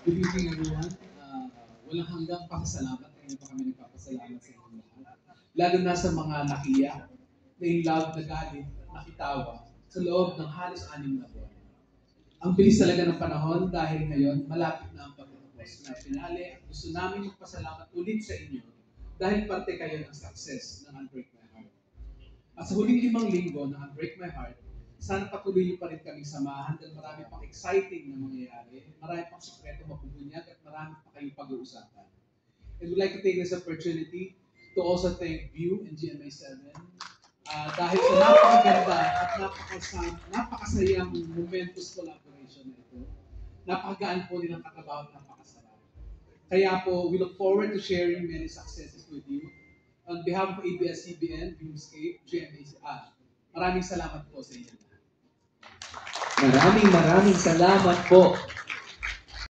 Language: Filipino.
Good evening, everyone. Walang hanggang pasasalamat. Ngayon pa kami nagpapasalamat sa inyo lahat. Lalo na sa mga nakiyak, na in love, nagalit, nakitawa sa loob ng halos 6 na buwan. Ang bilis talaga ng panahon dahil ngayon malapit na ang pagtatapos na finale at gusto namin magpasalamat ulit sa inyo dahil parte kayo ng success ng Unbreak My Heart. At sa huling 5 linggo ng Unbreak My Heart, sana patuloy niyo pa rin kaming samahan dahil marami pang exciting na mangyayari, marami pang sekreto mapubunyag at marami pa kayong pag-uusapan. And we'd like to take this opportunity to also thank View and GMA7 dahil sa napakaganda at napakasayang momentous collaboration na ito. Napakagaan po nilang katrabaho at napakasarap. Kaya po, we look forward to sharing many successes with you. On behalf of ABS-CBN, Viewscape, GMA7, maraming salamat po sa inyo. Maraming salamat po